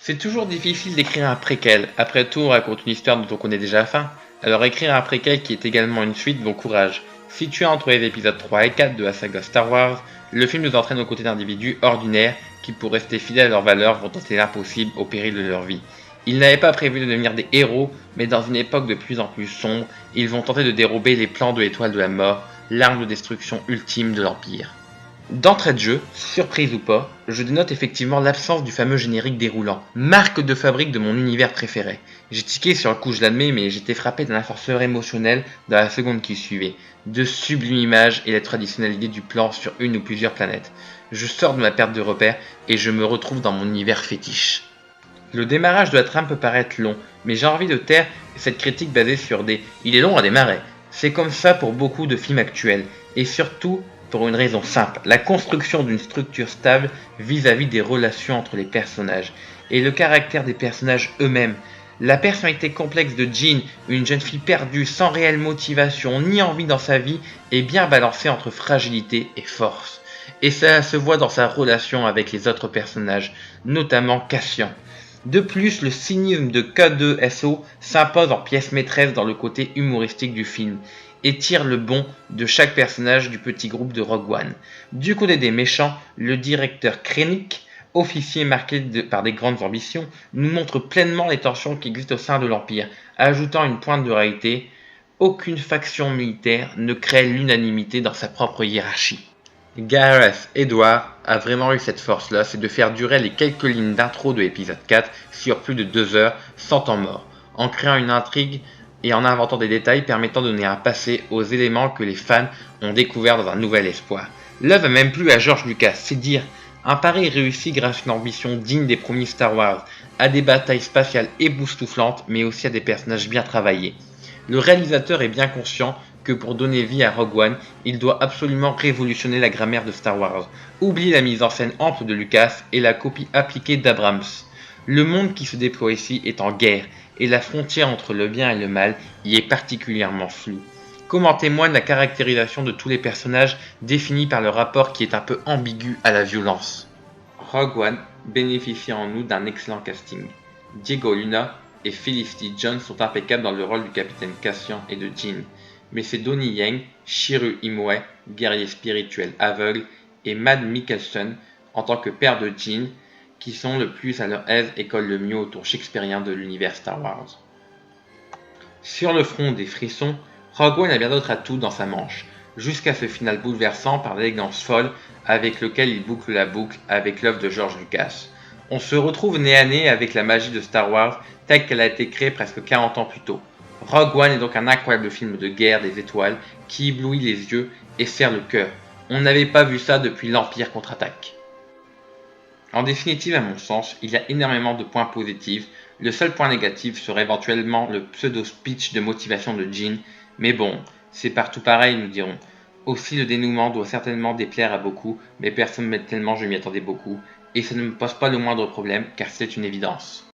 C'est toujours difficile d'écrire un préquel. Après tout, on raconte une histoire dont on connaît déjà la fin. Alors écrire un préquel qui est également une suite, bon courage. Situé entre les épisodes 3 et 4 de la saga Star Wars, le film nous entraîne aux côtés d'individus ordinaires qui, pour rester fidèles à leurs valeurs, vont tenter l'impossible au péril de leur vie. Ils n'avaient pas prévu de devenir des héros, mais dans une époque de plus en plus sombre, ils vont tenter de dérober les plans de l'étoile de la mort, l'arme de destruction ultime de l'Empire. D'entrée de jeu, surprise ou pas, je dénote effectivement l'absence du fameux générique déroulant, marque de fabrique de mon univers préféré. J'ai tiqué sur le coup, je l'admets, mais j'étais frappé d'un ascenseur émotionnel dans la seconde qui suivait. De sublimes images et la traditionnelle idée du plan sur une ou plusieurs planètes. Je sors de ma perte de repère et je me retrouve dans mon univers fétiche. Le démarrage de la trame peut paraître long, mais j'ai envie de taire cette critique basée sur des « il est long à démarrer ». C'est comme ça pour beaucoup de films actuels, et surtout pour une raison simple, la construction d'une structure stable vis-à-vis des relations entre les personnages, et le caractère des personnages eux-mêmes. La personnalité complexe de Jean, une jeune fille perdue sans réelle motivation ni envie dans sa vie, est bien balancée entre fragilité et force. Et ça se voit dans sa relation avec les autres personnages, notamment Cassian. De plus, le cynisme de K2SO s'impose en pièce maîtresse dans le côté humoristique du film, et tire le bon de chaque personnage du petit groupe de Rogue One. Du côté des méchants, le directeur Krennic, officier marqué par des grandes ambitions, nous montre pleinement les tensions qui existent au sein de l'Empire, ajoutant une pointe de réalité. Aucune faction militaire ne crée l'unanimité dans sa propre hiérarchie. Gareth Edwards a vraiment eu cette force-là, c'est de faire durer les quelques lignes d'intro de l'épisode 4 sur plus de 2 heures sans temps mort, en créant une intrigue et en inventant des détails permettant de donner un passé aux éléments que les fans ont découverts dans un nouvel espoir. L'œuvre a même plu à George Lucas, c'est dire. Un pari réussi grâce à une ambition digne des premiers Star Wars, à des batailles spatiales époustouflantes, mais aussi à des personnages bien travaillés. Le réalisateur est bien conscient que pour donner vie à Rogue One, il doit absolument révolutionner la grammaire de Star Wars, oublier la mise en scène ample de Lucas et la copie appliquée d'Abrams. Le monde qui se déploie ici est en guerre, et la frontière entre le bien et le mal y est particulièrement floue. Comme en témoigne la caractérisation de tous les personnages définis par le rapport qui est un peu ambigu à la violence. Rogue One bénéficie en nous d'un excellent casting. Diego Luna et Felicity Jones sont impeccables dans le rôle du capitaine Cassian et de Jean, mais c'est Donnie Yen, Chiru Imwe, guerrier spirituel aveugle, et Mads Mikkelsen en tant que père de Jean, qui sont le plus à leur aise et collent le mieux au tour shakespearien de l'univers Star Wars. Sur le front des frissons, Rogue One a bien d'autres atouts dans sa manche, jusqu'à ce final bouleversant par l'élégance folle avec lequel il boucle la boucle avec l'œuvre de George Lucas. On se retrouve nez à nez avec la magie de Star Wars telle qu'elle a été créée presque 40 ans plus tôt. Rogue One est donc un incroyable film de guerre des étoiles qui éblouit les yeux et serre le cœur. On n'avait pas vu ça depuis l'Empire contre-attaque. En définitive, à mon sens, il y a énormément de points positifs. Le seul point négatif serait éventuellement le pseudo-speech de motivation de Jean, mais bon, c'est partout pareil, nous dirons. Aussi, le dénouement doit certainement déplaire à beaucoup, mais personne tellement je m'y attendais beaucoup, et ça ne me pose pas le moindre problème, car c'est une évidence.